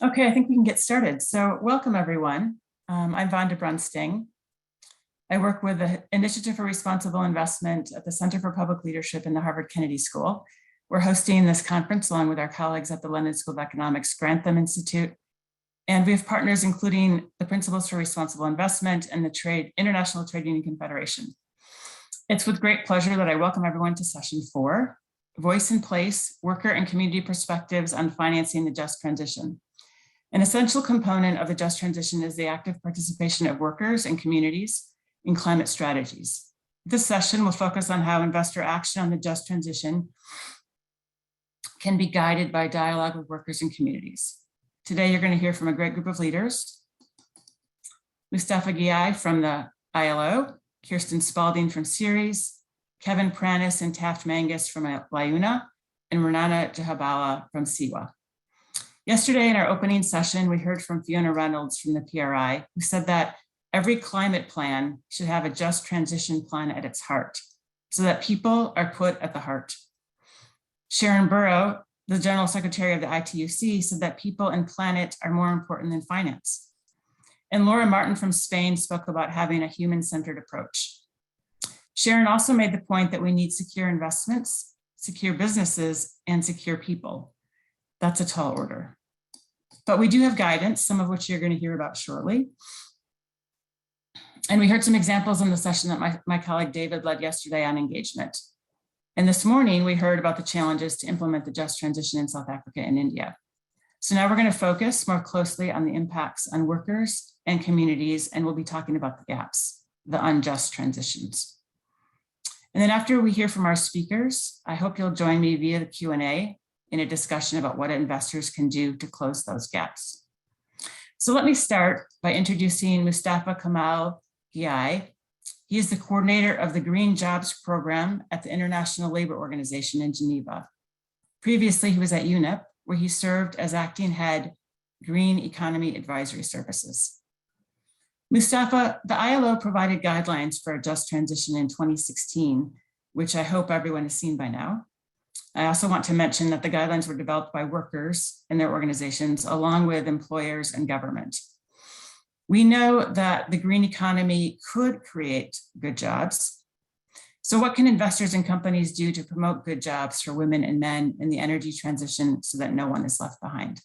Okay, I think we can get started. So welcome everyone. I'm Vonda Brunsting. I work with the Initiative for Responsible Investment at the Center for Public Leadership in the Harvard Kennedy School. We're hosting this conference along with our colleagues at the London School of Economics Grantham Institute. And we have partners including the Principles for Responsible Investment and the International Trade Union Confederation. It's with great pleasure that I welcome everyone to session 4, Voice in Place, Worker and Community Perspectives on Financing the Just Transition. An essential component of the just transition is the active participation of workers and communities in climate strategies. This session will focus on how investor action on the just transition can be guided by dialogue with workers and communities. Today, you're going to hear from a great group of leaders. Moustapha Gueye from the ILO, Kirsten Spalding from CERES, Kevin Pranis and Taff Mangus from LIUNA, and Renana Jhabvala from SEWA. Yesterday in our opening session, we heard from Fiona Reynolds from the PRI, who said that every climate plan should have a just transition plan at its heart, so that people are put at the heart. Sharon Burrow, the General Secretary of the ITUC, said that people and planet are more important than finance. And Laura Martin from Spain spoke about having a human-centered approach. Sharon also made the point that we need secure investments, secure businesses, and secure people. That's a tall order. But we do have guidance, some of which you're going to hear about shortly. And we heard some examples in the session that my colleague David led yesterday on engagement. And this morning, we heard about the challenges to implement the just transition in South Africa and India. So now we're going to focus more closely on the impacts on workers and communities, and we'll be talking about the gaps, the unjust transitions. And then after we hear from our speakers, I hope you'll join me via the Q&A in a discussion about what investors can do to close those gaps. So let me start by introducing Moustapha Kamal Gueye. He is the coordinator of the Green Jobs Program at the International Labor Organization in Geneva. Previously, he was at UNIP, where he served as acting head, Green Economy Advisory Services. Moustapha, the ILO provided guidelines for a just transition in 2016, which I hope everyone has seen by now. I also want to mention that the guidelines were developed by workers and their organizations, along with employers and government. We know that the green economy could create good jobs. So what can investors and companies do to promote good jobs for women and men in the energy transition so that no one is left behind?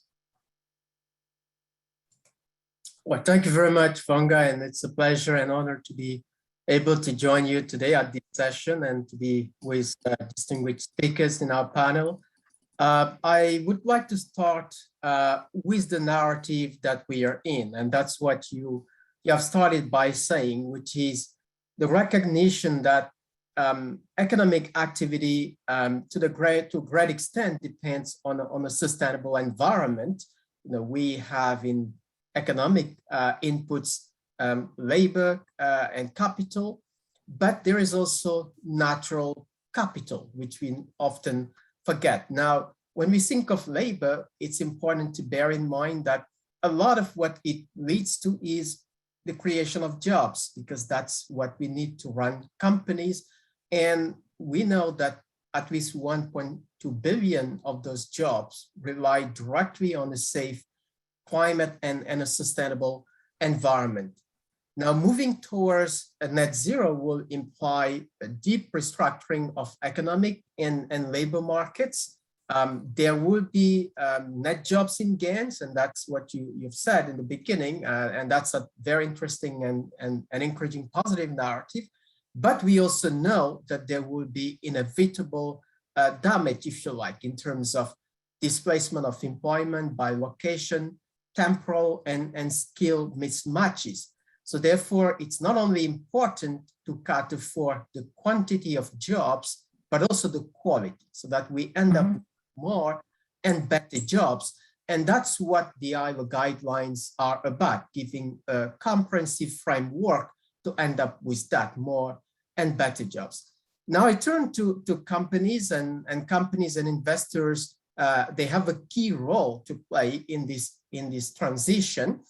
Well, thank you very much, Vonda, and it's a pleasure and honor to be able to join you today at this session and to be with distinguished speakers in our panel. I would like to start with the narrative that we are in, and that's what you have started by saying, which is the recognition that economic activity to a great extent depends on a sustainable environment. We have in economic inputs labor and capital, but there is also natural capital, which we often forget. Now, when we think of labor, it's important to bear in mind that a lot of what it leads to is the creation of jobs, because that's what we need to run companies. And we know that at least 1.2 billion of those jobs rely directly on a safe climate and a sustainable environment. Now, moving towards a net zero will imply a deep restructuring of economic and labor markets. There will be net jobs in gains, and that's what you've said in the beginning, and that's a very interesting and encouraging positive narrative. But we also know that there will be inevitable damage, if you like, in terms of displacement of employment by location, temporal and skill mismatches. So therefore, it's not only important to cater for the quantity of jobs, but also the quality, so that we end up with more and better jobs. And that's what the ILO guidelines are about, giving a comprehensive framework to end up with that, more and better jobs. Now I turn to companies and companies and investors. They have a key role to play in this transition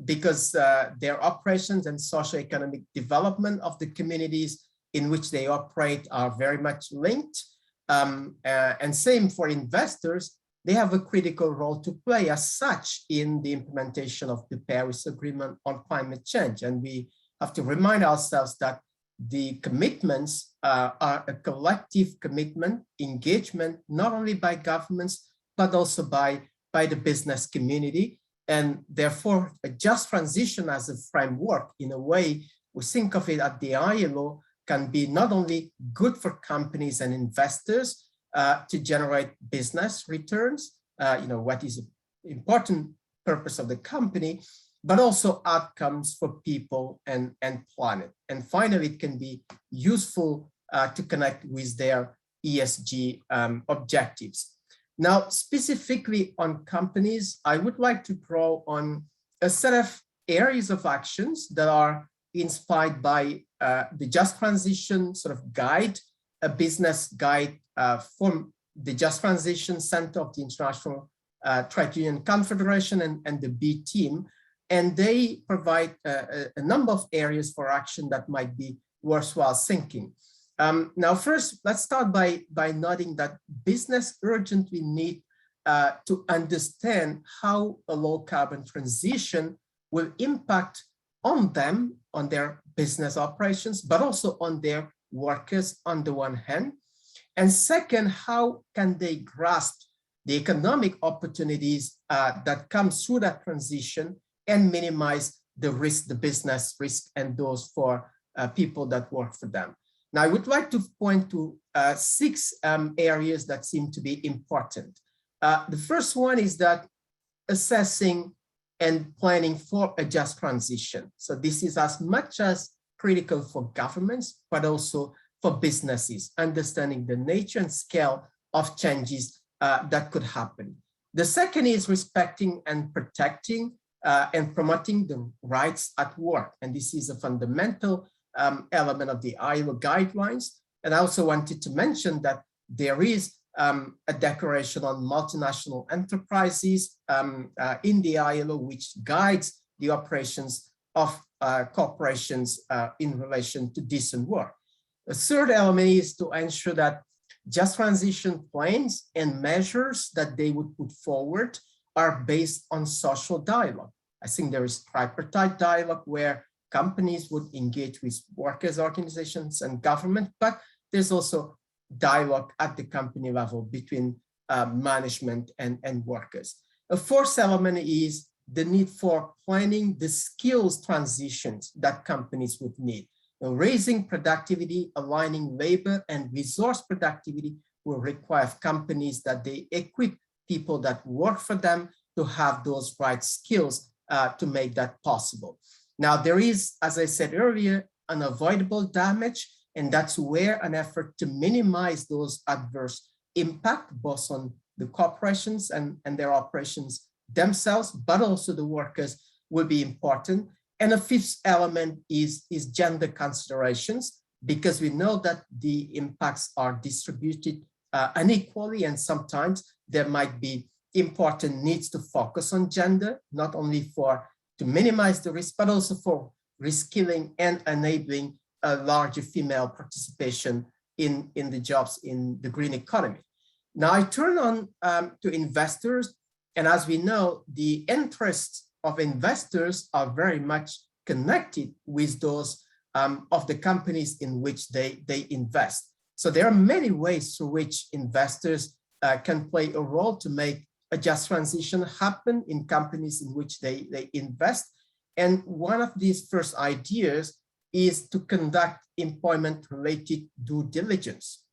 because their operations and socioeconomic development of the communities in which they operate are very much linked. And same for investors, they have a critical role to play as such in the implementation of the Paris Agreement on climate change. And we have to remind ourselves that the commitments are a collective commitment, engagement, not only by governments, but also by the business community. And therefore, a just transition as a framework, in a way, we think of it at the ILO, can be not only good for companies and investors to generate business returns, what is an important purpose of the company, but also outcomes for people and planet. And finally, it can be useful to connect with their ESG objectives. Now, specifically on companies, I would like to draw on a set of areas of actions that are inspired by the Just Transition sort of guide, a business guide from the Just Transition Center of the International Trade Union Confederation and the B team. And they provide a number of areas for action that might be worthwhile thinking. Now, first, let's start by noting that business urgently need to understand how a low carbon transition will impact on them, on their business operations, but also on their workers on the one hand. And second, how can they grasp the economic opportunities that come through that transition and minimize the risk, the business risk, and those for people that work for them. Now, I would like to point to 6 areas that seem to be important. The first one is that assessing and planning for a just transition. So this is as much as critical for governments, but also for businesses, understanding the nature and scale of changes that could happen. The second is respecting and protecting and promoting the rights at work. And this is a fundamental element of the ILO guidelines. And I also wanted to mention that there is a declaration on multinational enterprises in the ILO, which guides the operations of corporations in relation to decent work. The third element is to ensure that just transition plans and measures that they would put forward are based on social dialogue. I think there is tripartite dialogue where companies would engage with workers' organizations and government, but there's also dialogue at the company level between management and workers. A fourth element is the need for planning the skills transitions that companies would need. Raising productivity, aligning labor and resource productivity will require companies that they equip people that work for them to have those right skills to make that possible. Now, there is, as I said earlier, unavoidable damage, and that's where an effort to minimize those adverse impact, both on the corporations and their operations themselves, but also the workers, will be important. And a fifth element is gender considerations, because we know that the impacts are distributed unequally, and sometimes there might be important needs to focus on gender, not only to minimize the risk, but also for reskilling and enabling a larger female participation in the jobs in the green economy. Now I turn on to investors, and as we know, the interests of investors are very much connected with those of the companies in which they invest. So there are many ways through which investors can play a role to make a just transition happen in companies in which they invest. And one of these first ideas is to conduct employment-related due diligence.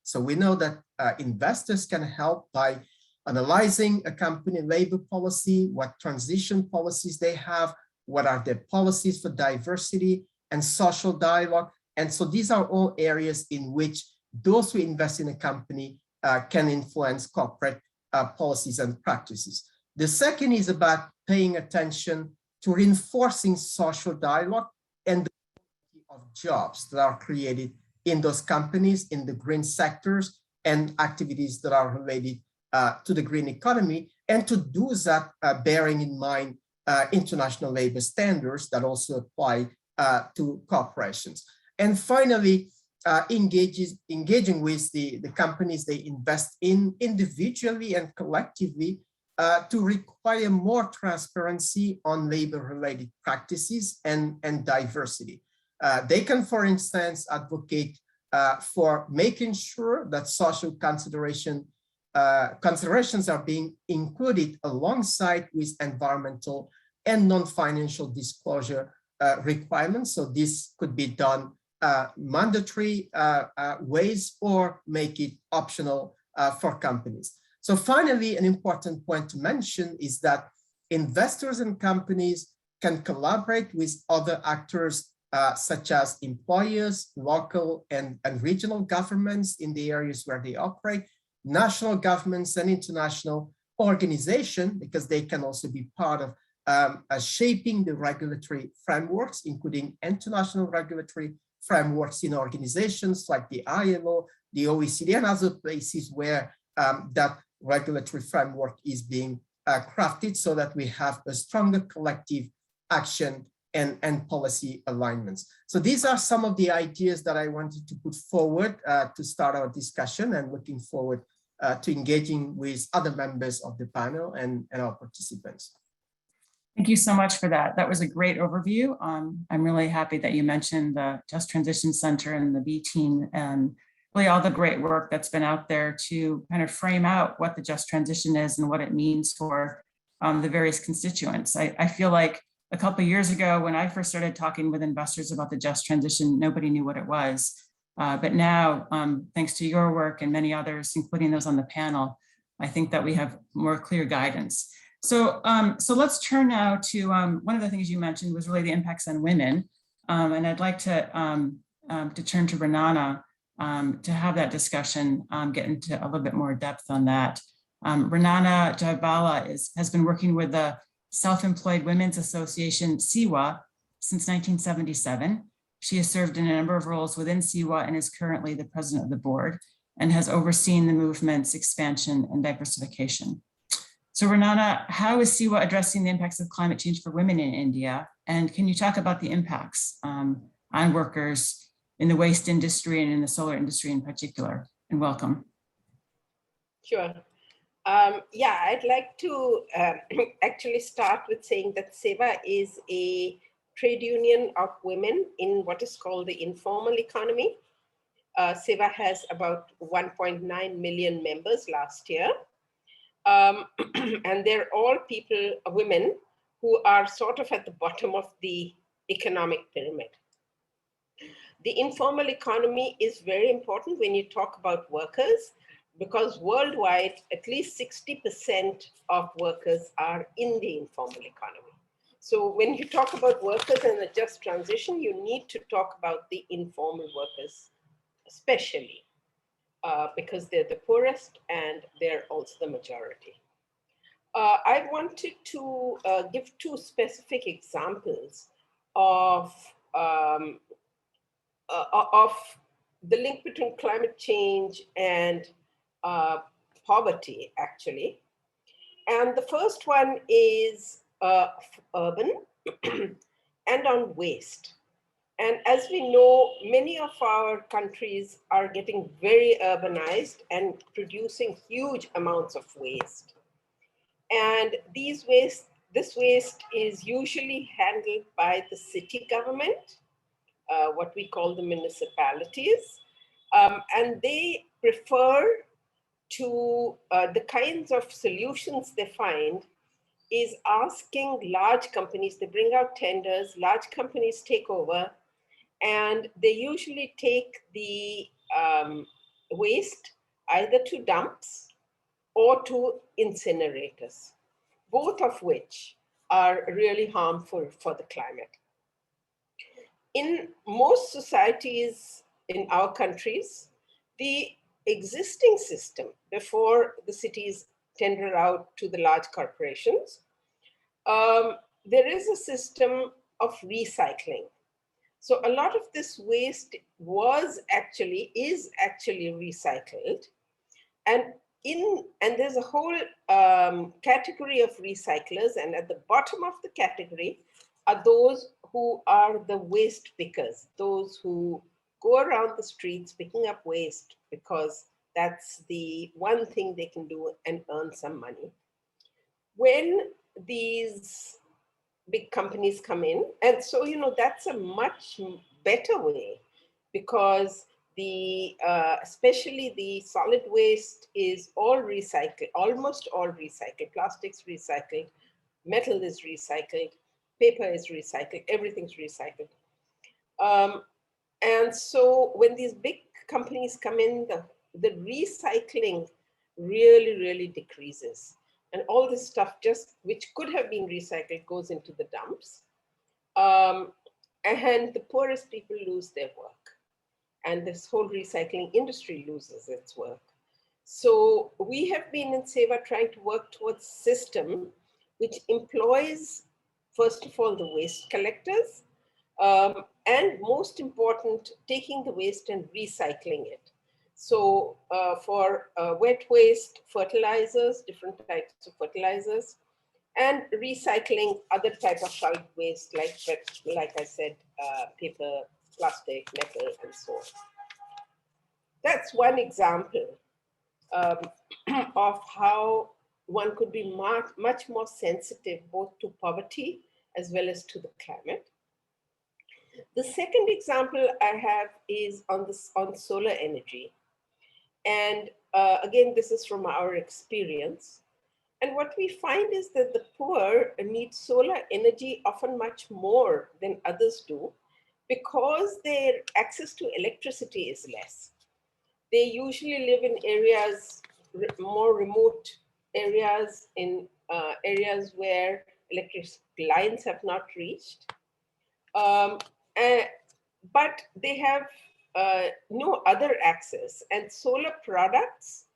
So we know that investors can help by analyzing a company labor policy, what transition policies they have, what are their policies for diversity and social dialogue. And so these are all areas in which those who invest in a company can influence corporate policies and practices. The second is about paying attention to reinforcing social dialogue and the quality of jobs that are created in those companies, in the green sectors and activities that are related to the green economy, and to do that bearing in mind international labor standards that also apply to corporations. And finally, engaging with the companies they invest in individually and collectively to require more transparency on labor-related practices and diversity. They can, for instance, advocate for making sure that social considerations are being included alongside with environmental and non-financial disclosure requirements. So this could be done mandatory ways or make it optional for companies. So finally, an important point to mention is that investors and companies can collaborate with other actors such as employers, local and regional governments in the areas where they operate, national governments and international organizations, because they can also be part of shaping the regulatory frameworks, including international regulatory frameworks in organizations like the ILO, the OECD, and other places where that regulatory framework is being crafted so that we have a stronger collective action and policy alignments. So these are some of the ideas that I wanted to put forward to start our discussion, and looking forward to engaging with other members of the panel and our participants. Thank you so much for that. That was a great overview. I'm really happy that you mentioned the Just Transition Center and the B team and really all the great work that's been out there to kind of frame out what the just transition is and what it means for the various constituents. I feel like a couple of years ago, when I first started talking with investors about the just transition, nobody knew what it was. But now, thanks to your work and many others, including those on the panel, I think that we have more clear guidance. So let's turn now to one of the things you mentioned was really the impacts on women. And I'd like to turn to Renana to have that discussion, get into a little bit more depth on that. Renana Jhabvala has been working with the Self-Employed Women's Association, SEWA, since 1977. She has served in a number of roles within SEWA and is currently the president of the board and has overseen the movement's expansion and diversification. So Renana, how is SEWA addressing the impacts of climate change for women in India? And can you talk about the impacts on workers in the waste industry and in the solar industry in particular? And welcome. Sure. Yeah, I'd like to actually start with saying that SEWA is a trade union of women in what is called the informal economy. SEWA has about 1.9 million members last year. And they're all women who are sort of at the bottom of the economic pyramid. The informal economy is very important when you talk about workers, because worldwide, at least 60% of workers are in the informal economy. So when you talk about workers and the just transition, you need to talk about the informal workers, especially because they're the poorest and they're also the majority. I wanted to give two specific examples of the link between climate change and poverty, actually. And the first one is urban and on waste. And as we know, many of our countries are getting very urbanized and producing huge amounts of waste. And this waste is usually handled by the city government, what we call the municipalities. And they prefer to, the kinds of solutions they find is asking large companies, they bring out tenders, large companies take over, and they usually take the waste either to dumps or to incinerators, both of which are really harmful for the climate. In most societies in our countries, the existing system before the cities tender out to the large corporations, there is a system of recycling. So a lot of this waste is actually recycled, and there's a whole category of recyclers, and at the bottom of the category are those who are the waste pickers, those who go around the streets picking up waste because that's the one thing they can do and earn some money. When these big companies come in, and so, that's a much better way, because especially the solid waste is all recycled, almost all recycled. Plastics recycled, metal is recycled, paper is recycled, everything's recycled. And so when these big companies come in, the recycling really decreases. And all this stuff which could have been recycled goes into the dumps. And the poorest people lose their work. And this whole recycling industry loses its work. So we have been in SEWA trying to work towards a system which employs, first of all, the waste collectors, and most important, taking the waste and recycling it. So for wet waste, fertilizers, different types of fertilizers, and recycling other type of solid waste, like I said, paper, plastic, metal, and so on. That's one example of how one could be much more sensitive both to poverty as well as to the climate. The second example I have is on solar energy. And again, this is from our experience. And what we find is that the poor need solar energy often much more than others do, because their access to electricity is less. They usually live in areas, more remote areas, in areas where electric lines have not reached. But they have no other access, and solar products,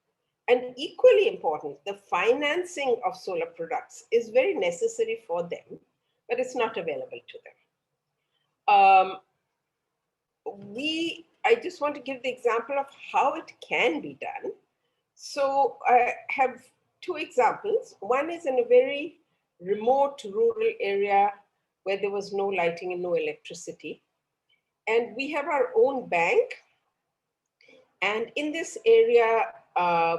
and equally important, the financing of solar products is very necessary for them, but it's not available to them. I just want to give the example of how it can be done. So I have two examples. One is in a very remote rural area where there was no lighting and no electricity. And we have our own bank. And in this area,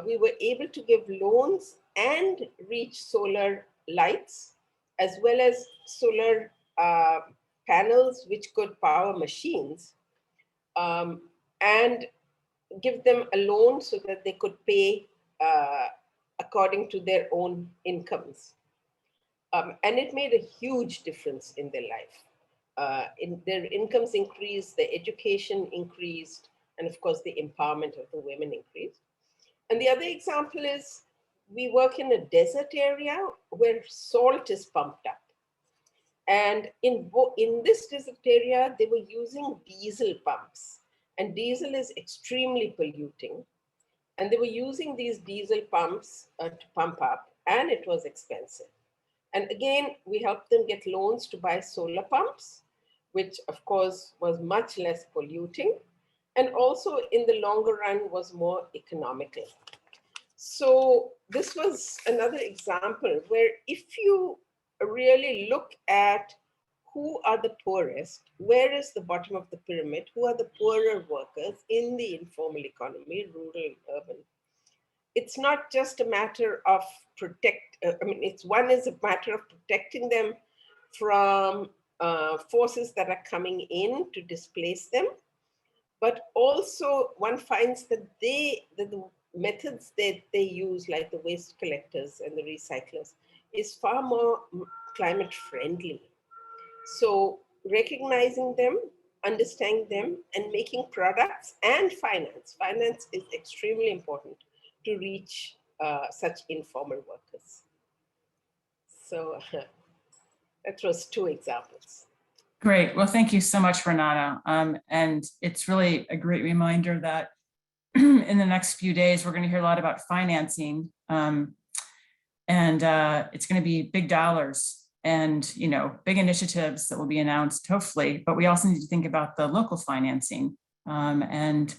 we were able to give loans and reach solar lights, as well as solar panels, which could power machines, and give them a loan so that they could pay according to their own incomes. And it made a huge difference in their life. In their incomes increased, their education increased, and of course, the empowerment of the women increased. And the other example is we work in a desert area where salt is pumped up. And in this desert area, they were using diesel pumps. And diesel is extremely polluting. And they were using these diesel pumps to pump up, and it was expensive. And again, we helped them get loans to buy solar pumps, which of course was much less polluting, and also in the longer run was more economical. So this was another example where if you really look at who are the poorest, where is the bottom of the pyramid, who are the poorer workers in the informal economy, rural and urban, it's not just a matter of one is a matter of protecting them from forces that are coming in to displace them, but also one finds that the methods that they use, like the waste collectors and the recyclers, is far more climate friendly. So recognizing them, understanding them, and making products and finance. Finance is extremely important to reach such informal workers. So that was two examples. Great. Well, thank you so much, Renana. And it's really a great reminder that in the next few days, we're going to hear a lot about financing. And it's going to be big dollars and, big initiatives that will be announced, hopefully. But we also need to think about the local financing. And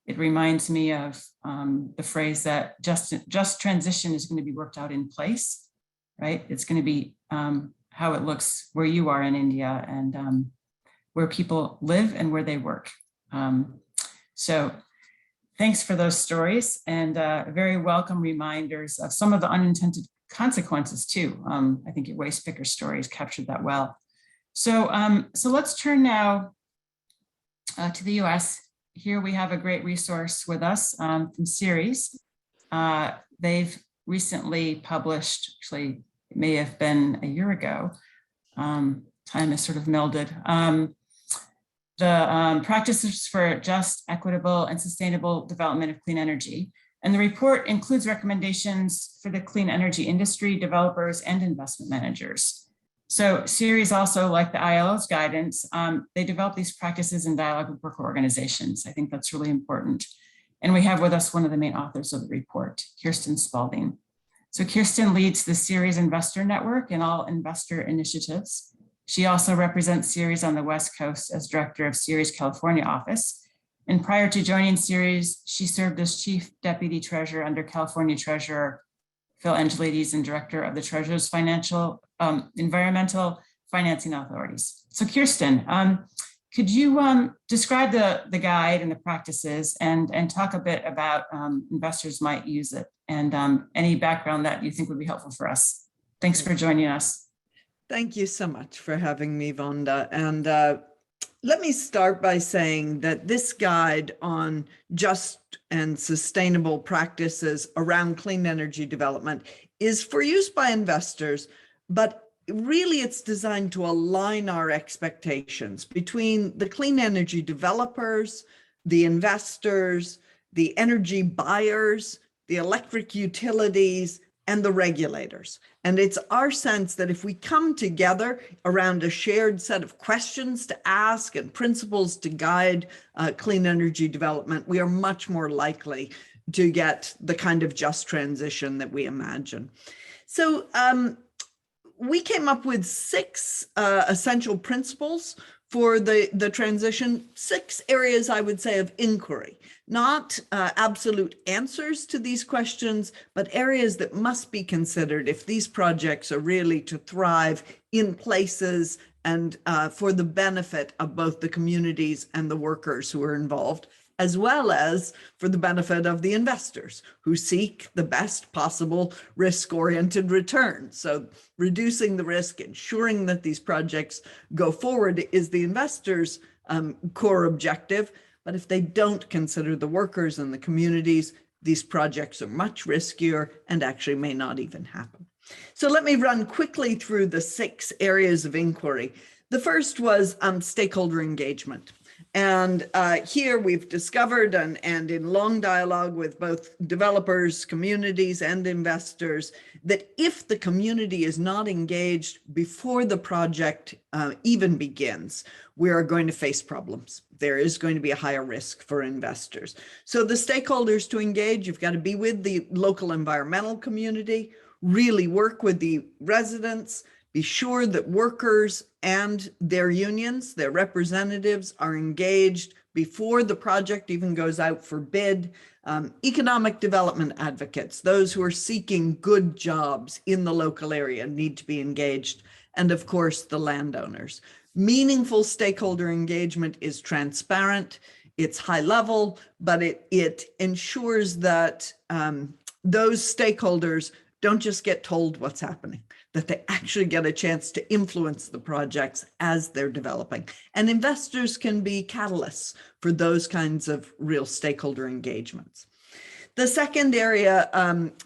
it reminds me of the phrase that just transition is going to be worked out in place, right? It's going to be how it looks where you are in India and where people live and where they work. So thanks for those stories and very welcome reminders of some of the unintended consequences too. I think your waste picker stories captured that well. So, so let's turn now to the US. Here we have a great resource with us from CERES. They've recently published, actually it may have been a year ago, time is sort of melded, the practices for just, equitable, and sustainable development of clean energy. And the report includes recommendations for the clean energy industry, developers, and investment managers. So CERES also, like the ILO's guidance, they develop these practices in dialogue with worker organizations. I think that's really important. And we have with us one of the main authors of the report, Kirsten Spalding. So Kirsten leads the CERES Investor Network and all investor initiatives. She also represents CERES on the West Coast as director of CERES California office. And prior to joining CERES, she served as chief deputy treasurer under California Treasurer Phil Angelides and director of the Treasurer's environmental financing authorities. So Kirsten, could you describe the guide and the practices and talk a bit about investors might use it and any background that you think would be helpful for us? Thanks for joining us. Thank you so much for having me, Vonda. And let me start by saying that this guide on just and sustainable practices around clean energy development is for use by investors, but really it's designed to align our expectations between the clean energy developers, the investors, the energy buyers, the electric utilities, and the regulators. And it's our sense that if we come together around a shared set of questions to ask and principles to guide clean energy development, we are much more likely to get the kind of just transition that we imagine. So we came up with 6 essential principles for the transition, 6 areas, I would say, of inquiry, not absolute answers to these questions, but areas that must be considered if these projects are really to thrive in places and for the benefit of both the communities and the workers who are involved, as well as for the benefit of the investors who seek the best possible risk-oriented return. So reducing the risk, ensuring that these projects go forward is the investors' core objective. But if they don't consider the workers and the communities, these projects are much riskier and actually may not even happen. So let me run quickly through the 6 areas of inquiry. The first was stakeholder engagement. And here we've discovered and in long dialogue with both developers, communities, and investors that if the community is not engaged before the project even begins, we are going to face problems. There is going to be a higher risk for investors. So the stakeholders to engage, you've got to be with the local environmental community, really work with the residents, be sure that workers and their unions, their representatives, are engaged before the project even goes out for bid. Economic development advocates, those who are seeking good jobs in the local area, need to be engaged. And of course, the landowners. Meaningful stakeholder engagement is transparent, it's high level, but it ensures that those stakeholders don't just get told what's happening, that they actually get a chance to influence the projects as they're developing. And investors can be catalysts for those kinds of real stakeholder engagements. The second area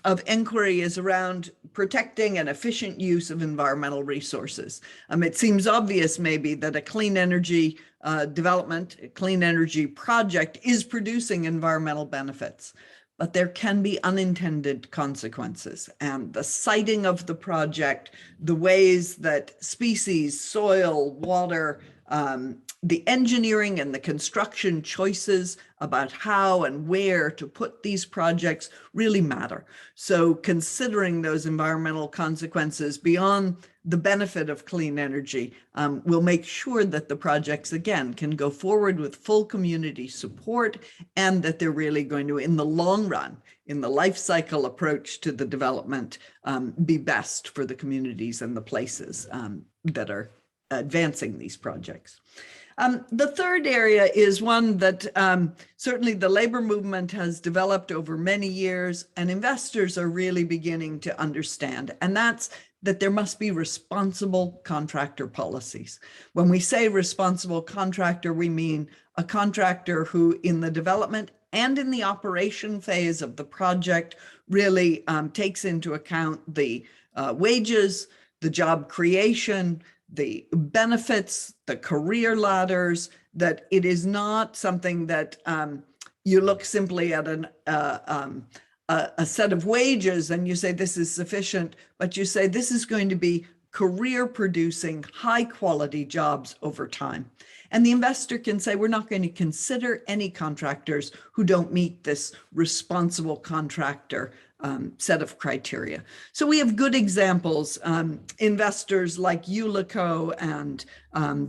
of inquiry is around protecting an efficient use of environmental resources. It seems obvious maybe that a clean energy development, a clean energy project is producing environmental benefits, but there can be unintended consequences. And the siting of the project, the ways that species, soil, water, the engineering and the construction choices about how and where to put these projects really matter. So considering those environmental consequences beyond the benefit of clean energy will make sure that the projects, again, can go forward with full community support and that they're really going to, in the long run, in the life cycle approach to the development, be best for the communities and the places that are advancing these projects. The third area is one that certainly the labor movement has developed over many years, and investors are really beginning to understand, and that's that there must be responsible contractor policies. When we say responsible contractor, we mean a contractor who in the development and in the operation phase of the project really takes into account the wages, the job creation, the benefits, the career ladders, that it is not something that you look simply at a set of wages and you say this is sufficient, but you say this is going to be career producing, high quality jobs over time. And the investor can say, we're not going to consider any contractors who don't meet this responsible contractor set of criteria. So we have good examples, investors like Ulico and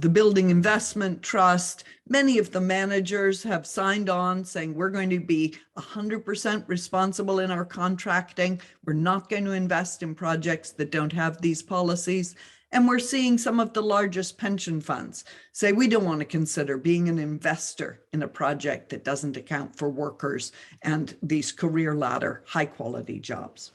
the Building Investment Trust. Many of the managers have signed on saying we're going to be 100% responsible in our contracting. We're not going to invest in projects that don't have these policies. And we're seeing some of the largest pension funds say we don't want to consider being an investor in a project that doesn't account for workers and these career ladder, high quality jobs.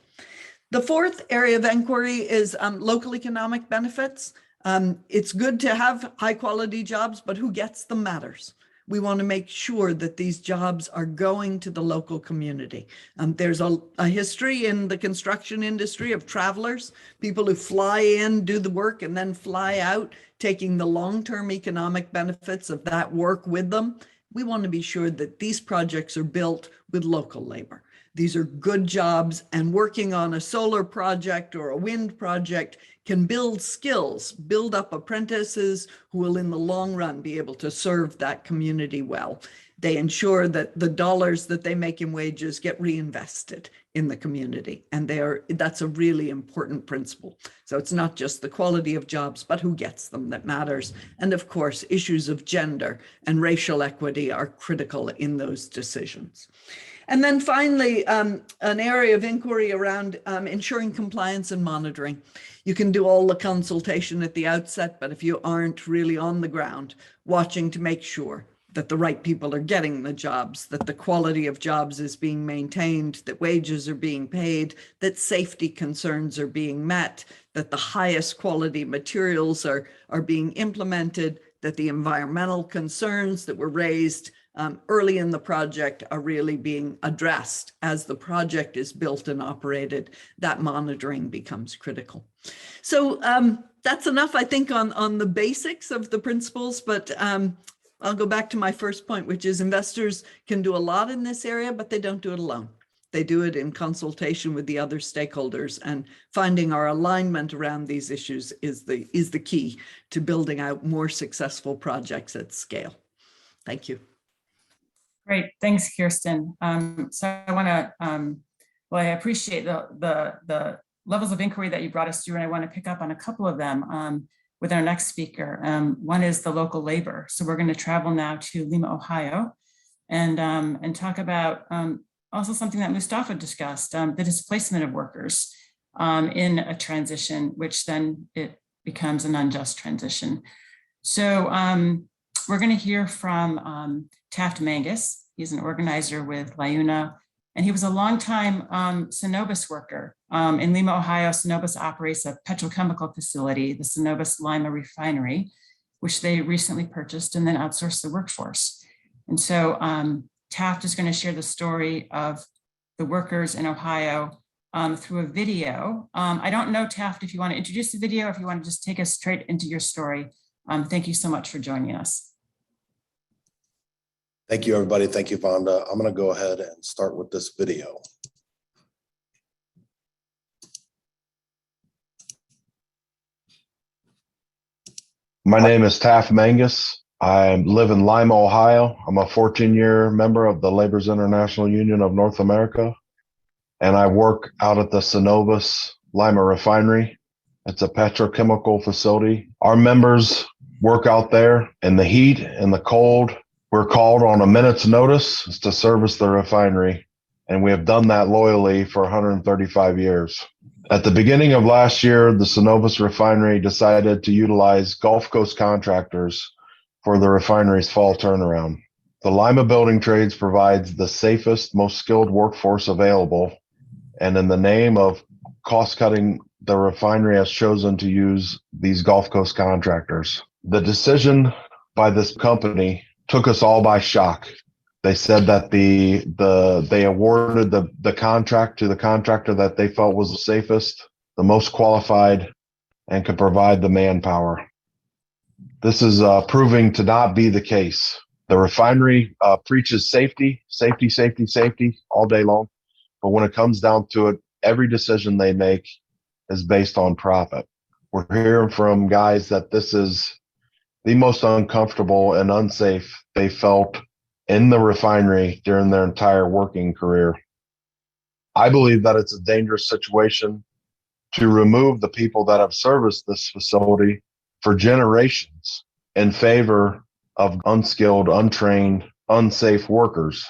The fourth area of inquiry is local economic benefits. It's good to have high quality jobs, but who gets them matters. We want to make sure that these jobs are going to the local community. There's a history in the construction industry of travelers, people who fly in, do the work, and then fly out, taking the long-term economic benefits of that work with them. We want to be sure that these projects are built with local labor. These are good jobs, and working on a solar project or a wind project can build skills, build up apprentices who will in the long run be able to serve that community well. They ensure that the dollars that they make in wages get reinvested in the community. And that's a really important principle. So it's not just the quality of jobs, but who gets them that matters. And of course, issues of gender and racial equity are critical in those decisions. And then finally, an area of inquiry around ensuring compliance and monitoring. You can do all the consultation at the outset, but if you aren't really on the ground watching to make sure that the right people are getting the jobs, that the quality of jobs is being maintained, that wages are being paid, that safety concerns are being met, that the highest quality materials are being implemented, that the environmental concerns that were raised early in the project are really being addressed as the project is built and operated. That monitoring becomes critical. So that's enough, I think, on the basics of the principles, but I'll go back to my first point, which is investors can do a lot in this area, but they don't do it alone. They do it in consultation with the other stakeholders, and finding our alignment around these issues is the key to building out more successful projects at scale. Thank you. Great, thanks, Kirsten. So I want to, well, I appreciate the levels of inquiry that you brought us through, and I want to pick up on a couple of them with our next speaker. One is the local labor. So we're going to travel now to Lima, Ohio, and talk about also something that Moustapha discussed, the displacement of workers in a transition, which then it becomes an unjust transition. So we're going to hear from Taff Mangus. He's an organizer with LIUNA, and he was a longtime Synovus worker. In Lima, Ohio, Synovus operates a petrochemical facility, the Synovus Lima refinery, which they recently purchased and then outsourced the workforce. And so Taft is going to share the story of the workers in Ohio through a video. I don't know, Taft, if you want to introduce the video, if you want to just take us straight into your story. Thank you so much for joining us. Thank you, everybody. Thank you, Vonda. I'm going to go ahead and start with this video. My name is Taff Mangus. I live in Lima, Ohio. I'm a 14-year member of the Labor's International Union of North America, and I work out at the Synovus Lima refinery. It's a petrochemical facility. Our members work out there in the heat and the cold. We're called on a minute's notice to service the refinery, and we have done that loyally for 135 years. At the beginning of last year, the Synovus refinery decided to utilize Gulf Coast contractors for the refinery's fall turnaround. The Lima Building Trades provides the safest, most skilled workforce available, and in the name of cost cutting, the refinery has chosen to use these Gulf Coast contractors. The decision by this company took us all by shock. They said that they awarded the contract to the contractor that they felt was the safest, the most qualified, and could provide the manpower. This is proving to not be the case. The refinery preaches safety all day long, but when it comes down to it, every decision they make is based on profit. We're hearing from guys that this is the most uncomfortable and unsafe they felt in the refinery during their entire working career. I believe that it's a dangerous situation to remove the people that have serviced this facility for generations in favor of unskilled, untrained, unsafe workers.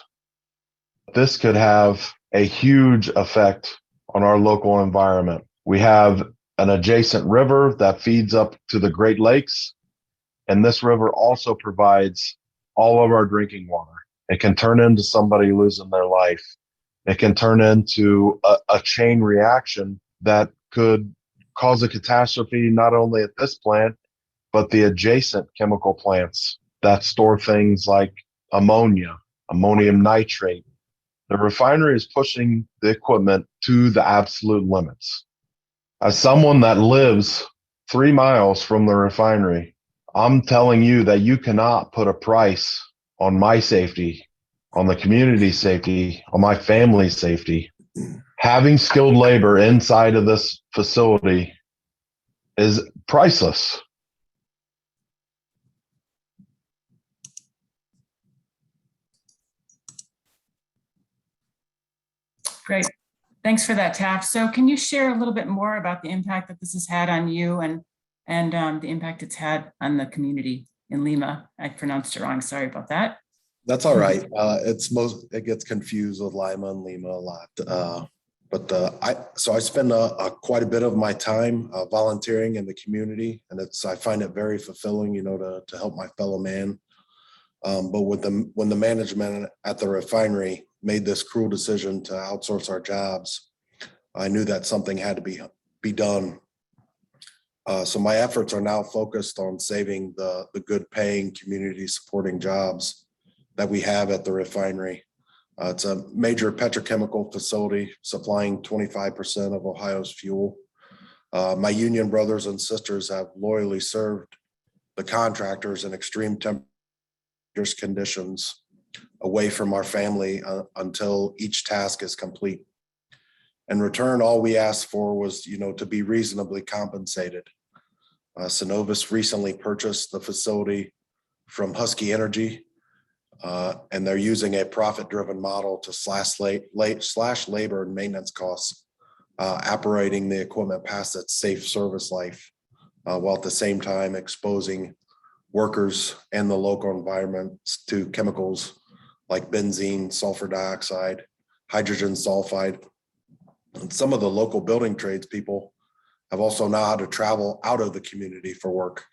This could have a huge effect on our local environment. We have an adjacent river that feeds up to the Great Lakes, and this river also provides all of our drinking water. It can turn into somebody losing their life. It can turn into a chain reaction that could cause a catastrophe not only at this plant, but the adjacent chemical plants that store things like ammonia, ammonium nitrate. The refinery is pushing the equipment to the absolute limits. As someone that lives 3 miles from the refinery, I'm telling you that you cannot put a price on my safety, on the community's safety, on my family's safety. Having skilled labor inside of this facility is priceless. Great. Thanks for that, Taff. So can you share a little bit more about the impact that this has had on you and the impact it's had on the community in Lima? I pronounced it wrong. Sorry about that. That's all right. It gets confused with Lima and Lima a lot. I spend quite a bit of my time volunteering in the community, and I find it very fulfilling, to help my fellow man. But when the management at the refinery made this cruel decision to outsource our jobs, I knew that something had to be done. So my efforts are now focused on saving the good paying, community supporting jobs that we have at the refinery. It's a major petrochemical facility supplying 25% of Ohio's fuel. My union brothers and sisters have loyally served the contractors in extreme temperatures conditions away from our family until each task is complete. In return, all we asked for was, to be reasonably compensated. Cenovus recently purchased the facility from Husky Energy, and they're using a profit-driven model to slash labor and maintenance costs, operating the equipment past its safe service life, while at the same time exposing workers and the local environment to chemicals like benzene, sulfur dioxide, hydrogen sulfide. And some of the local building trades people have also now had to travel out of the community for work,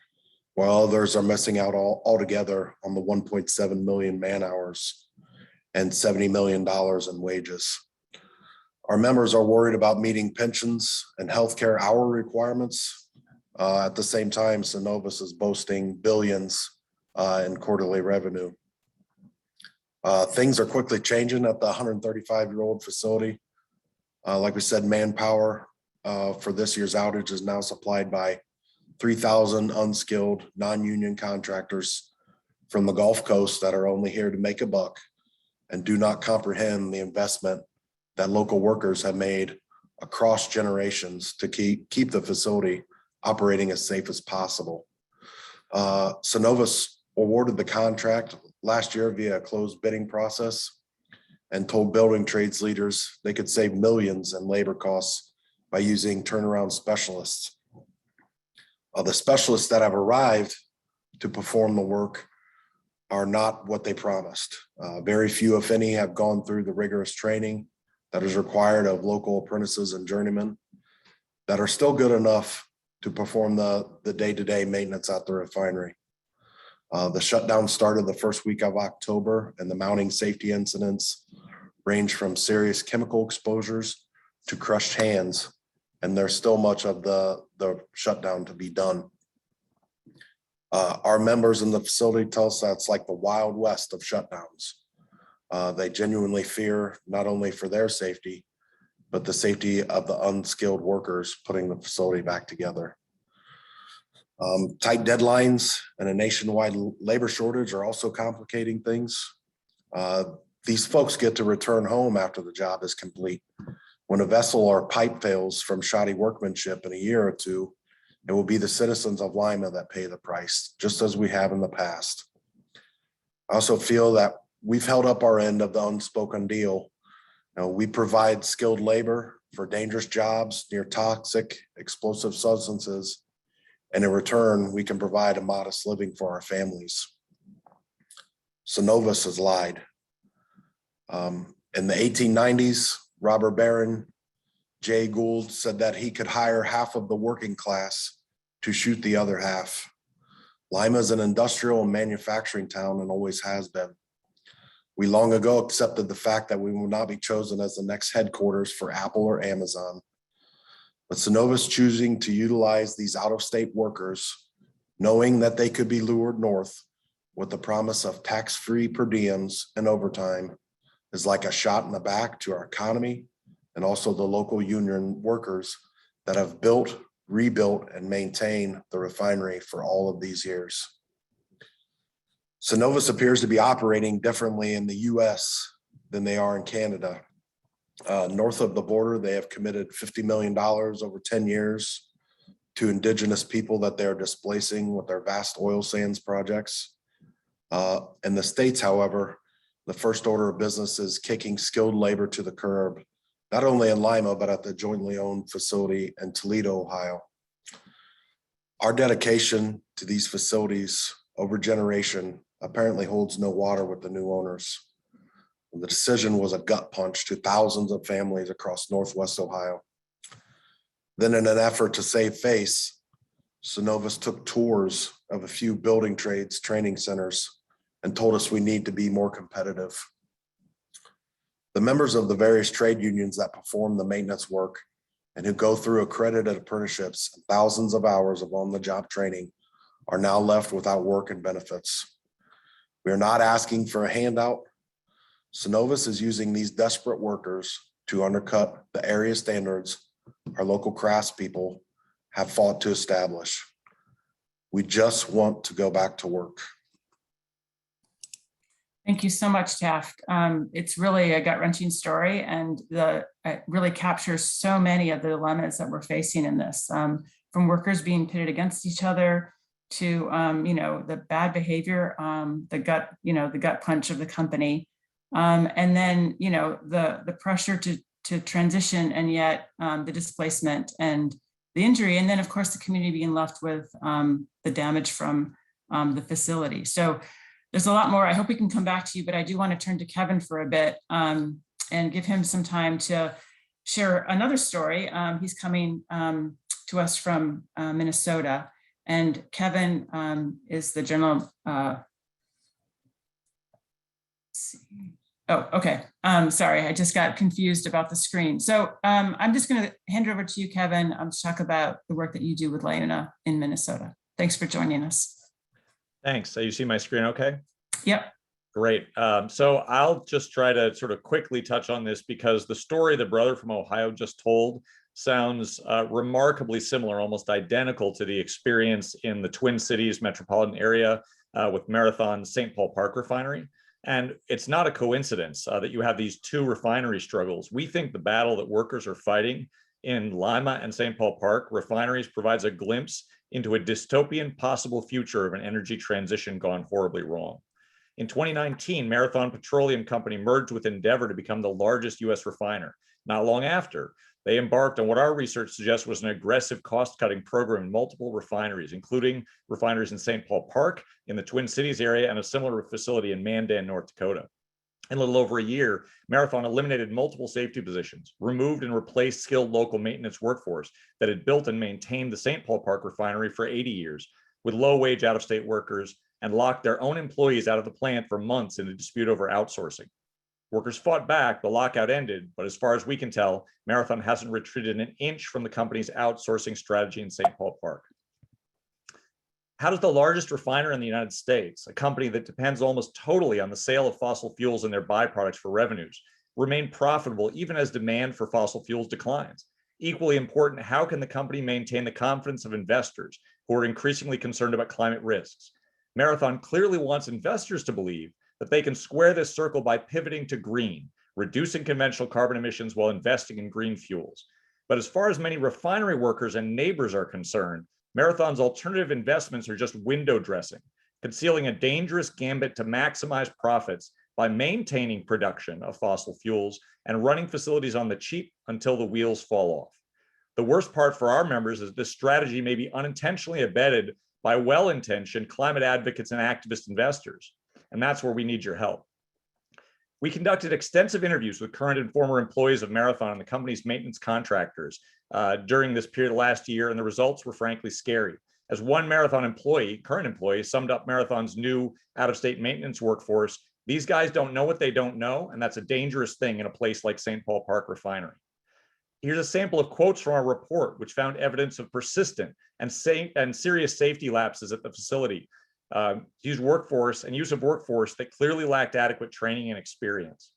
while others are missing out altogether on the 1.7 million man hours and $70 million in wages. Our members are worried about meeting pensions and healthcare hour requirements. At the same time, Cenovus is boasting billions in quarterly revenue. Things are quickly changing at the 135-year-old facility. Like we said, manpower for this year's outage is now supplied by 3,000 unskilled non-union contractors from the Gulf Coast that are only here to make a buck and do not comprehend the investment that local workers have made across generations to keep the facility operating as safe as possible. Cenovus awarded the contract last year via a closed bidding process and told building trades leaders they could save millions in labor costs by using turnaround specialists. The specialists that have arrived to perform the work are not what they promised. Very few, if any, have gone through the rigorous training that is required of local apprentices and journeymen that are still good enough to perform the day-to-day maintenance at the refinery. The shutdown started the first week of October, and the mounting safety incidents range from serious chemical exposures to crushed hands, and there's still much of the shutdown to be done. Our members in the facility tell us that it's like the Wild West of shutdowns. They genuinely fear not only for their safety, but the safety of the unskilled workers putting the facility back together. Tight deadlines and a nationwide labor shortage are also complicating things. These folks get to return home after the job is complete. When a vessel or pipe fails from shoddy workmanship in a year or two, it will be the citizens of LIUNA that pay the price, just as we have in the past. I also feel that we've held up our end of the unspoken deal. We provide skilled labor for dangerous jobs near toxic, explosive substances, and in return, we can provide a modest living for our families. Synovus has lied. In the 1890s, Robert Baron J. Gould said that he could hire half of the working class to shoot the other half. Lima is an industrial and manufacturing town and always has been. We long ago accepted the fact that we will not be chosen as the next headquarters for Apple or Amazon. But Synovus choosing to utilize these out-of-state workers, knowing that they could be lured north with the promise of tax-free per diems and overtime, is like a shot in the back to our economy and also the local union workers that have built, rebuilt, and maintained the refinery for all of these years. Synovus appears to be operating differently in the US than they are in Canada. North of the border, they have committed $50 million over 10 years to indigenous people that they're displacing with their vast oil sands projects. In the States, however, the first order of business is kicking skilled labor to the curb, not only in Lima, but at the jointly owned facility in Toledo, Ohio. Our dedication to these facilities over generation apparently holds no water with the new owners. The decision was a gut punch to thousands of families across Northwest Ohio. Then in an effort to save face, Synovus took tours of a few building trades training centers and told us we need to be more competitive. The members of the various trade unions that perform the maintenance work and who go through accredited apprenticeships and thousands of hours of on-the-job training are now left without work and benefits. We are not asking for a handout. Synovus is using these desperate workers to undercut the area standards our local craftspeople have fought to establish. We just want to go back to work. Thank you so much, Taft. It's really a gut-wrenching story, and it really captures so many of the dilemmas that we're facing in this, from workers being pitted against each other to the bad behavior, the gut punch of the company, and then the pressure to transition, and yet the displacement and the injury, and then of course the community being left with the damage from the facility. So there's a lot more. I hope we can come back to you, but I do want to turn to Kevin for a bit and give him some time to share another story. He's coming to us from Minnesota, and Kevin is the general. Oh, okay. Sorry, I just got confused about the screen. So I'm just going to hand it over to you, Kevin, to talk about the work that you do with LIUNA in Minnesota. Thanks for joining us. Thanks. So you see my screen okay? Yep. Great. So I'll just try to sort of quickly touch on this because the story the brother from Ohio just told sounds remarkably similar, almost identical to the experience in the Twin Cities metropolitan area with Marathon St. Paul Park Refinery. And it's not a coincidence that you have these two refinery struggles. We think the battle that workers are fighting in Lima and St. Paul Park refineries provides a glimpse into a dystopian possible future of an energy transition gone horribly wrong. In 2019, Marathon Petroleum Company merged with Endeavor to become the largest US refiner. Not long after, they embarked on what our research suggests was an aggressive cost-cutting program in multiple refineries, including refineries in St. Paul Park, in the Twin Cities area, and a similar facility in Mandan, North Dakota. In a little over a year, Marathon eliminated multiple safety positions, removed and replaced skilled local maintenance workforce that had built and maintained the St. Paul Park refinery for 80 years, with low-wage out-of-state workers and locked their own employees out of the plant for months in a dispute over outsourcing. Workers fought back, the lockout ended, but as far as we can tell, Marathon hasn't retreated an inch from the company's outsourcing strategy in St. Paul Park. How does the largest refiner in the United States, a company that depends almost totally on the sale of fossil fuels and their byproducts for revenues, remain profitable even as demand for fossil fuels declines? Equally important, how can the company maintain the confidence of investors who are increasingly concerned about climate risks? Marathon clearly wants investors to believe that they can square this circle by pivoting to green, reducing conventional carbon emissions while investing in green fuels. But as far as many refinery workers and neighbors are concerned, Marathon's alternative investments are just window dressing, concealing a dangerous gambit to maximize profits by maintaining production of fossil fuels and running facilities on the cheap until the wheels fall off. The worst part for our members is this strategy may be unintentionally abetted by well-intentioned climate advocates and activist investors, and that's where we need your help. We conducted extensive interviews with current and former employees of Marathon and the company's maintenance contractors during this period last year, and the results were frankly scary. As one Marathon employee, current employee, summed up Marathon's new out-of-state maintenance workforce, these guys don't know what they don't know, and that's a dangerous thing in a place like St. Paul Park Refinery. Here's a sample of quotes from our report, which found evidence of persistent and serious safety lapses at the facility. Use of workforce that clearly lacked adequate training and experience.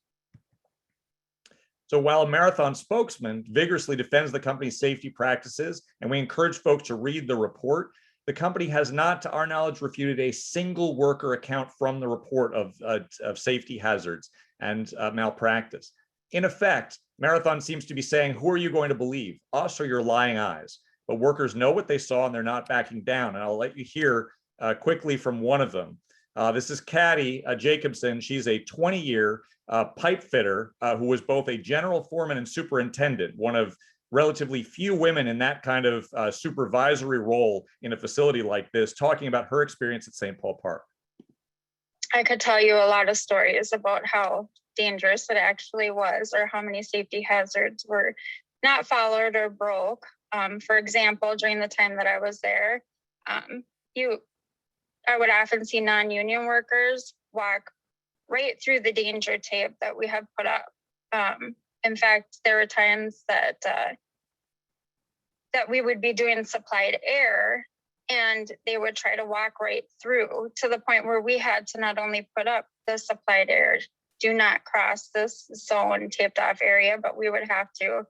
So while a Marathon spokesman vigorously defends the company's safety practices, and we encourage folks to read the report, the company has not, to our knowledge, refuted a single worker account from the report of safety hazards and malpractice. In effect, Marathon seems to be saying, who are you going to believe, us or your lying eyes? But workers know what they saw and they're not backing down. And I'll let you hear quickly from one of them. This is Caddy Jacobson. She's a 20-year pipe fitter who was both a general foreman and superintendent, one of relatively few women in that kind of supervisory role in a facility like this, talking about her experience at St. Paul Park. I could tell you a lot of stories about how dangerous it actually was, or how many safety hazards were not followed or broke. For example, during the time that I was there, I would often see non-union workers walk right through the danger tape that we have put up. In fact, there were times that we would be doing supplied air and they would try to walk right through, to the point where we had to not only put up the supplied air, do not cross this zone taped off area, but we would have to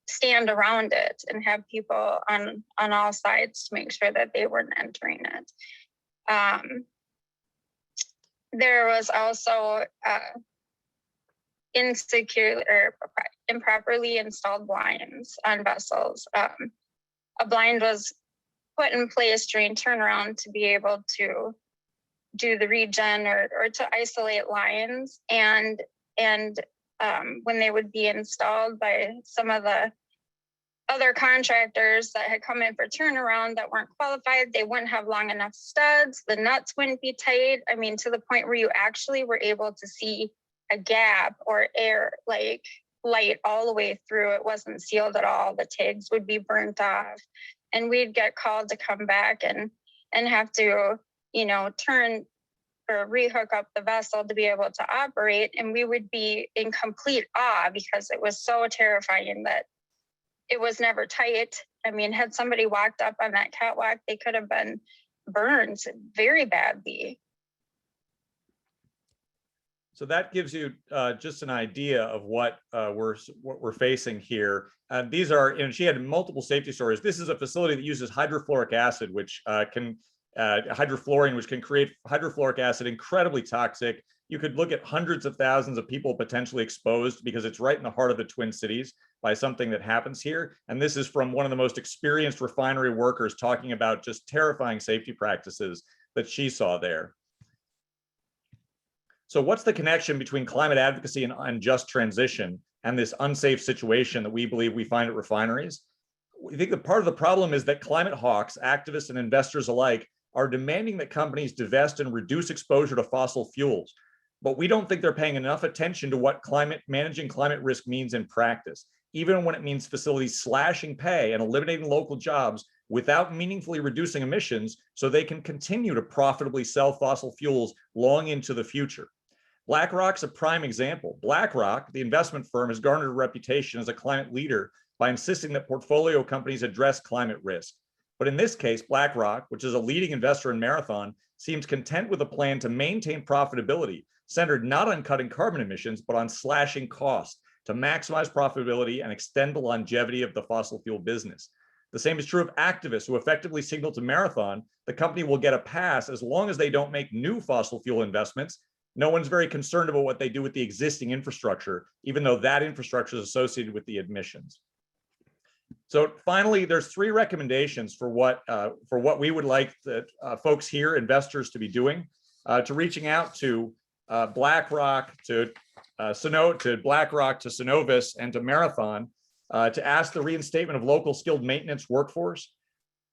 stand around it and have people on all sides to make sure that they weren't entering it. There was also insecure or improperly installed blinds on vessels. A blind was put in place during turnaround to be able to do the regen or to isolate lines, and when they would be installed by some of the other contractors that had come in for turnaround that weren't qualified, they wouldn't have long enough studs, the nuts wouldn't be tight. I mean, to the point where you actually were able to see a gap or air, like light all the way through. It wasn't sealed at all. The tags would be burnt off, and we'd get called to come back and have to, turn or rehook up the vessel to be able to operate. And we would be in complete awe because it was so terrifying that it was never tight. I mean, had somebody walked up on that catwalk, they could have been burned very badly. So that gives you just an idea of what we're facing here. These are, she had multiple safety stories. This is a facility that uses hydrofluoric acid, which hydrofluorine, which can create hydrofluoric acid, incredibly toxic. You could look at hundreds of thousands of people potentially exposed because it's right in the heart of the Twin Cities by something that happens here. And this is from one of the most experienced refinery workers talking about just terrifying safety practices that she saw there. So what's the connection between climate advocacy and just transition and this unsafe situation that we believe we find at refineries? We think that part of the problem is that climate hawks, activists and investors alike, are demanding that companies divest and reduce exposure to fossil fuels. But we don't think they're paying enough attention to what managing climate risk means in practice, even when it means facilities slashing pay and eliminating local jobs without meaningfully reducing emissions so they can continue to profitably sell fossil fuels long into the future. BlackRock's a prime example. BlackRock, the investment firm, has garnered a reputation as a climate leader by insisting that portfolio companies address climate risk. But in this case, BlackRock, which is a leading investor in Marathon, seems content with a plan to maintain profitability, centered not on cutting carbon emissions, but on slashing costs to maximize profitability and extend the longevity of the fossil fuel business. The same is true of activists who effectively signal to Marathon the company will get a pass as long as they don't make new fossil fuel investments. No one's very concerned about what they do with the existing infrastructure, even though that infrastructure is associated with the emissions. So finally, there's 3 recommendations for what we would like the folks here, investors, to be doing, to reaching out to BlackRock, to BlackRock, to Synovus, and to Marathon to ask the reinstatement of local skilled maintenance workforce,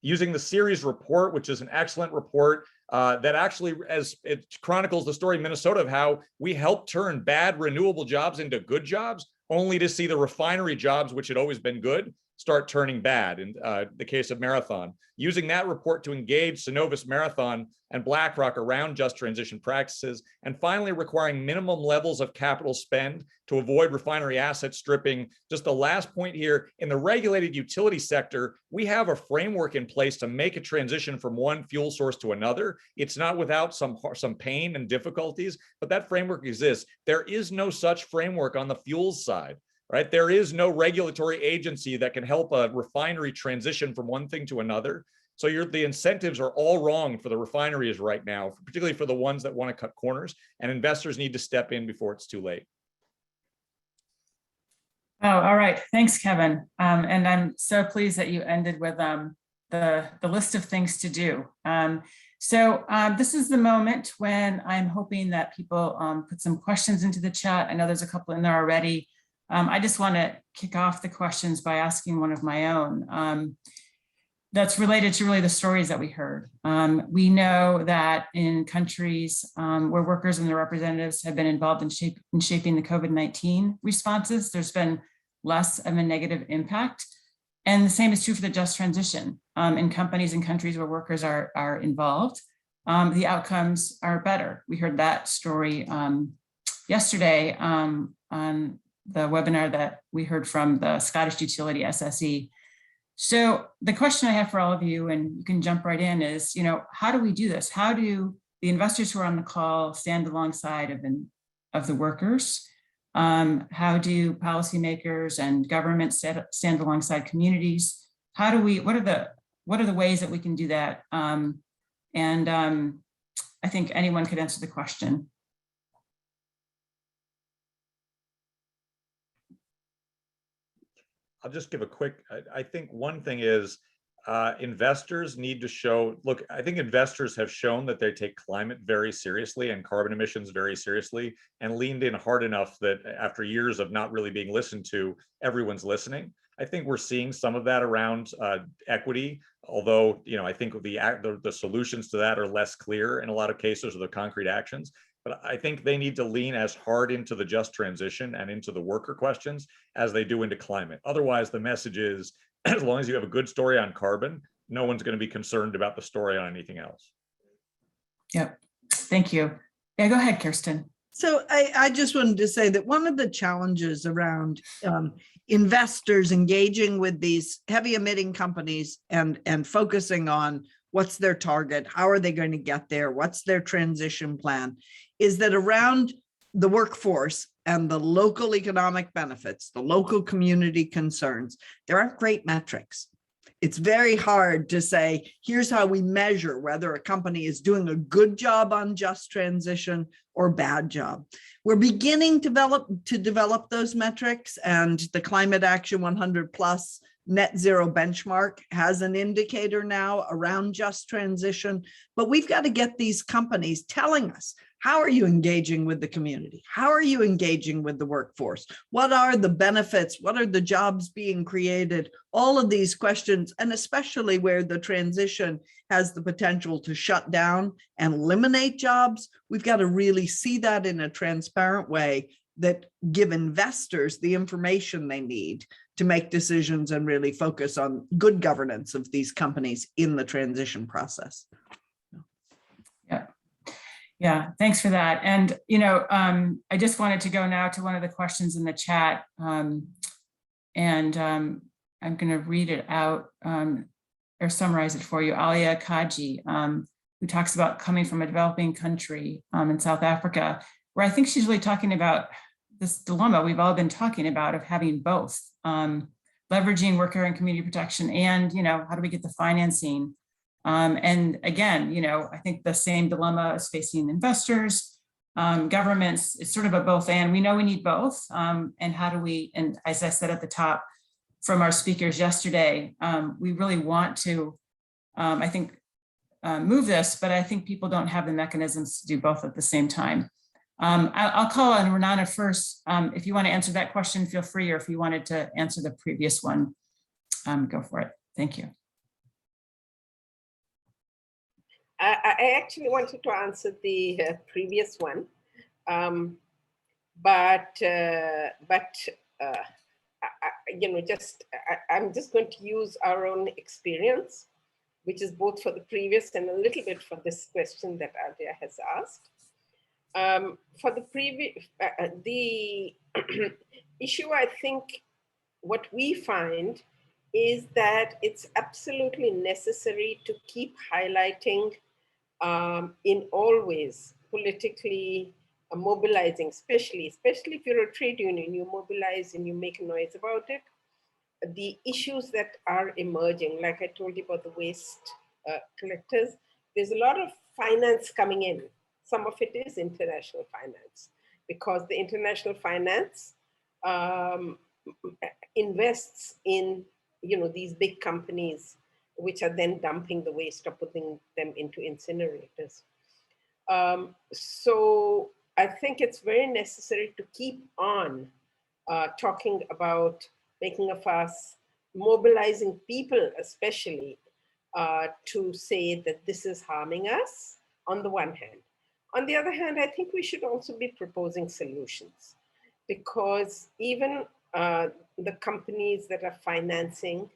using the CERES report, which is an excellent report that actually, as it chronicles the story in Minnesota of how we helped turn bad renewable jobs into good jobs, only to see the refinery jobs, which had always been good, start turning bad in the case of Marathon. Using that report to engage Synovus, Marathon, and BlackRock around just transition practices, and finally requiring minimum levels of capital spend to avoid refinery asset stripping. Just the last point here, in the regulated utility sector, we have a framework in place to make a transition from one fuel source to another. It's not without some pain and difficulties, but that framework exists. There is no such framework on the fuels side. Right? There is no regulatory agency that can help a refinery transition from one thing to another. So the incentives are all wrong for the refineries right now, particularly for the ones that want to cut corners, and investors need to step in before it's too late. Oh, all right. Thanks, Kevin. And I'm so pleased that you ended with the list of things to do. So this is the moment when I'm hoping that people put some questions into the chat. I know there's a couple in there already. I just want to kick off the questions by asking one of my own that's related to really the stories that we heard. We know that in countries where workers and their representatives have been involved in shaping the COVID-19 responses, there's been less of a negative impact. And the same is true for the just transition. In companies and countries where workers are involved, the outcomes are better. We heard that story yesterday on the webinar that we heard from the Scottish utility SSE. So the question I have for all of you, and you can jump right in, is, how do we do this? How do the investors who are on the call stand alongside of the workers? How do policymakers and governments stand alongside communities? What are the ways that we can do that? I think anyone could answer the question. I'll just give a quick, I think one thing is investors need to show, look, I think investors have shown that they take climate very seriously and carbon emissions very seriously, and leaned in hard enough that after years of not really being listened to, everyone's listening. I think we're seeing some of that around equity, although, I think the solutions to that are less clear in a lot of cases, or the concrete actions. But I think they need to lean as hard into the just transition and into the worker questions as they do into climate. Otherwise, the message is, as long as you have a good story on carbon, no one's going to be concerned about the story on anything else. Yep. Thank you. Yeah, go ahead, Kirsten. So I just wanted to say that one of the challenges around investors engaging with these heavy emitting companies and focusing on what's their target, how are they going to get there, what's their transition plan, is that around the workforce and the local economic benefits, the local community concerns, there aren't great metrics. It's very hard to say, here's how we measure whether a company is doing a good job on just transition or bad job. We're beginning to develop those metrics, and the Climate Action 100 Plus net zero benchmark has an indicator now around just transition, but we've got to get these companies telling us, how are you engaging with the community? How are you engaging with the workforce? What are the benefits? What are the jobs being created? All of these questions, and especially where the transition has the potential to shut down and eliminate jobs, we've got to really see that in a transparent way that give investors the information they need to make decisions and really focus on good governance of these companies in the transition process. Yeah, thanks for that. And, I just wanted to go now to one of the questions in the chat. I'm going to read it out or summarize it for you. Alia Kaji, who talks about coming from a developing country in South Africa, where I think she's really talking about this dilemma we've all been talking about of having both, leveraging worker and community protection and, how do we get the financing? And again, I think the same dilemma is facing investors, governments. It's sort of a both and. We know we need both. And how do we, and as I said at the top from our speakers yesterday, we really want to, I think, move this, but I think people don't have the mechanisms to do both at the same time. I'll call on Renana first. If you want to answer that question, feel free, or if you wanted to answer the previous one, go for it. Thank you. I actually wanted to answer the previous one, I'm just going to use our own experience, which is both for the previous and a little bit for this question that Alia has asked. For the previous, the issue, I think what we find is that it's absolutely necessary to keep highlighting in all ways, politically mobilizing, especially if you're a trade union, you mobilize and you make noise about it. The issues that are emerging, like I told you about the waste collectors, there's a lot of finance coming in. Some of it is international finance, because the international finance invests in these big companies, which are then dumping the waste or putting them into incinerators. So I think it's very necessary to keep on talking about making a fuss, mobilizing people especially to say that this is harming us on the one hand. On the other hand, I think we should also be proposing solutions, because even the companies that are financing,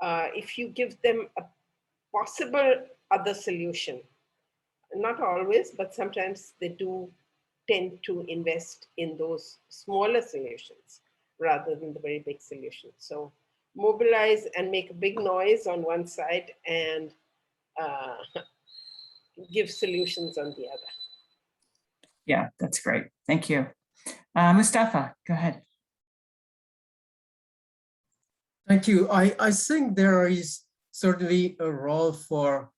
if you give them a possible other solution, not always, but sometimes they do tend to invest in those smaller solutions rather than the very big solutions. So mobilize and make a big noise on one side and give solutions on the other. Yeah, that's great. Thank you. Moustapha, go ahead. Thank you. I think there is certainly a role for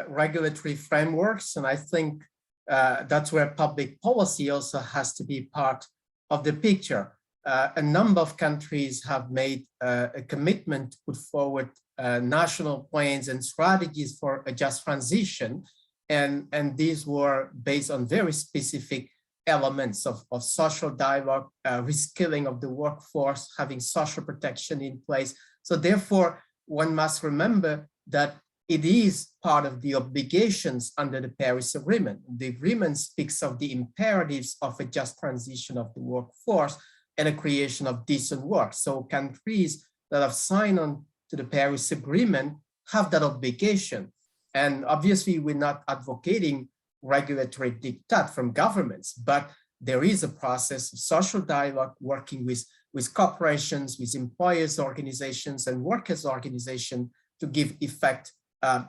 regulatory frameworks, and I think that's where public policy also has to be part of the picture. A number of countries have made a commitment to put forward national plans and strategies for a just transition, and these were based on very specific elements of social dialogue, reskilling of the workforce, having social protection in place. So therefore, one must remember that it is part of the obligations under the Paris Agreement. The agreement speaks of the imperatives of a just transition of the workforce and a creation of decent work. So countries that have signed on to the Paris Agreement have that obligation. And obviously, we're not advocating regulatory diktat from governments, but there is a process of social dialogue, working with corporations, with employers' organizations and workers' organizations to give effect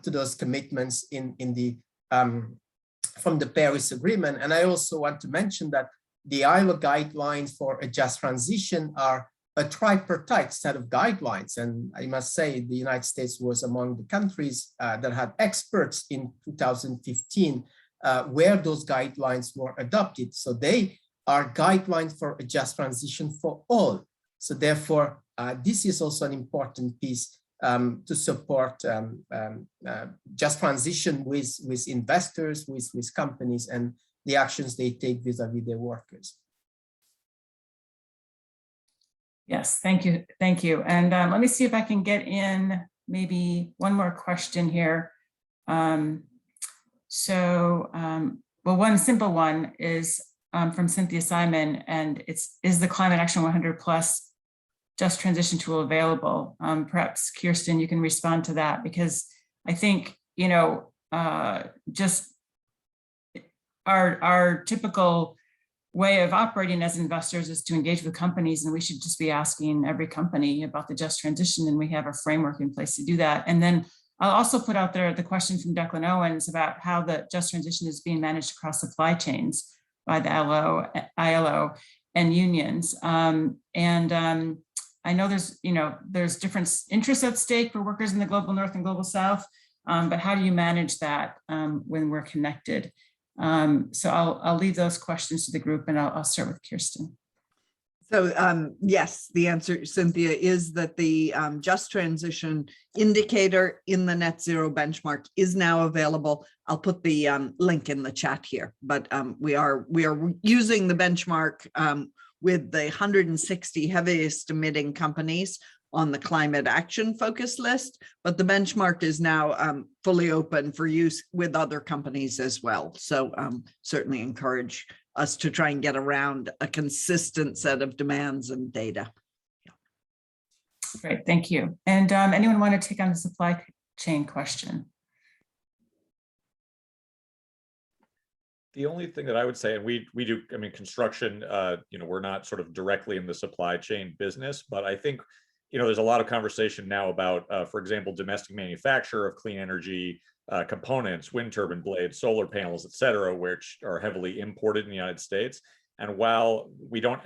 to those commitments from the Paris Agreement. And I also want to mention that the ILO guidelines for a just transition are a tripartite set of guidelines. And I must say the United States was among the countries that had experts in 2015 where those guidelines were adopted. So they are guidelines for a just transition for all. So therefore, this is also an important piece to support just transition with investors, with companies, and the actions they take vis-a-vis their workers. Yes, thank you. Thank you. And let me see if I can get in maybe one more question here. Well, one simple one is from Cynthia Simon, and is the Climate Action 100 Plus just transition tool available. Perhaps Kirsten, you can respond to that, because I think, you know, just our typical way of operating as investors is to engage with companies, and we should just be asking every company about the just transition, and we have a framework in place to do that. And then I'll also put out there the question from Declan Owens about how the just transition is being managed across supply chains by the ILO and unions. I know there's different interests at stake for workers in the global North and global South, but how do you manage that when we're connected? So I'll leave those questions to the group, and I'll start with Kirsten. So yes, the answer, Cynthia, is that the just transition indicator in the net zero benchmark is now available. I'll put the link in the chat here, but we are using the benchmark with the 160 heaviest emitting companies on the climate action focus list, but the benchmark is now fully open for use with other companies as well. So certainly encourage us to try and get around a consistent set of demands and data. Yeah. Great, thank you. And anyone want to take on the supply chain question? The only thing that I would say, and we do, I mean, construction, you know, we're not sort of directly in the supply chain business, but I think, you know, there's a lot of conversation now about, for example, domestic manufacture of clean energy components, wind turbine blades, solar panels, et cetera, which are heavily imported in the United States. And while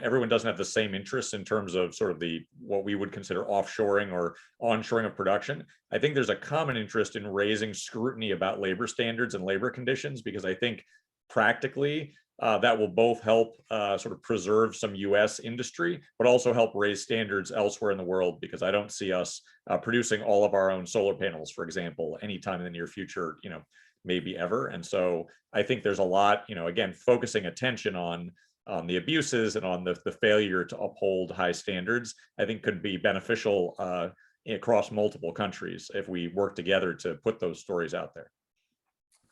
everyone doesn't have the same interests in terms of sort of what we would consider offshoring or onshoring of production, I think there's a common interest in raising scrutiny about labor standards and labor conditions, because I think practically that will both help sort of preserve some US industry, but also help raise standards elsewhere in the world, because I don't see us producing all of our own solar panels, for example, anytime in the near future, you know, maybe ever. And so I think there's a lot, you know, again, focusing attention on the abuses and on the failure to uphold high standards, I think could be beneficial across multiple countries if we work together to put those stories out there.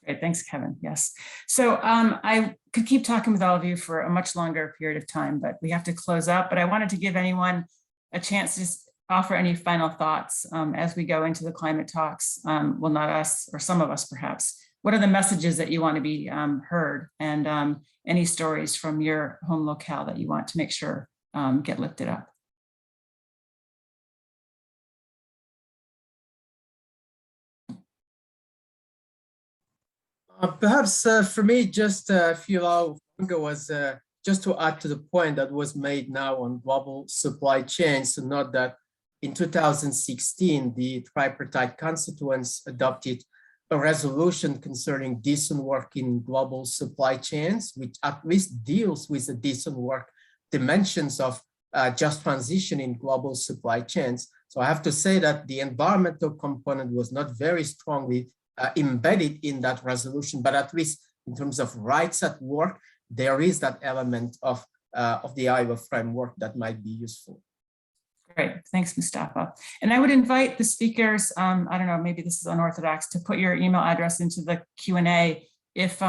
Great, thanks, Kevin. Yes. So I could keep talking with all of you for a much longer period of time, but we have to close up. But I wanted to give anyone a chance to just offer any final thoughts as we go into the climate talks. Well, not us, or some of us perhaps. What are the messages that you want to be heard, and any stories from your home locale that you want to make sure get lifted up? Perhaps for me, just if you allow, was just to add to the point that was made now on global supply chains. So note that in 2016, the tripartite constituents adopted a resolution concerning decent work in global supply chains, which at least deals with the decent work dimensions of just transition in global supply chains. So I have to say that the environmental component was not very strongly embedded in that resolution, but at least in terms of rights at work, there is that element of the Iowa framework that might be useful. Great, thanks, Moustapha. And I would invite the speakers, I don't know, maybe this is unorthodox, to put your email address into the Q&A if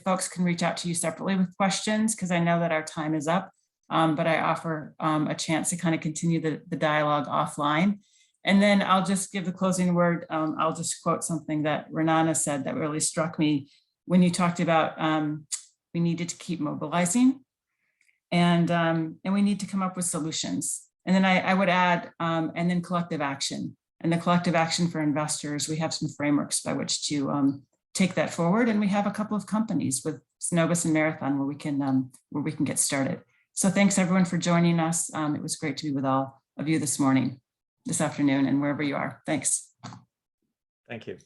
folks can reach out to you separately with questions, because I know that our time is up, but I offer a chance to kind of continue the dialogue offline. And then I'll just give the closing word. I'll just quote something that Renana said that really struck me when you talked about we needed to keep mobilizing, and we need to come up with solutions. And then I would add, and then collective action. And the collective action for investors, we have some frameworks by which to take that forward. And we have a couple of companies with Synovus and Marathon where we can get started. So thanks everyone for joining us. It was great to be with all of you this afternoon, and wherever you are. Thanks. Thank you.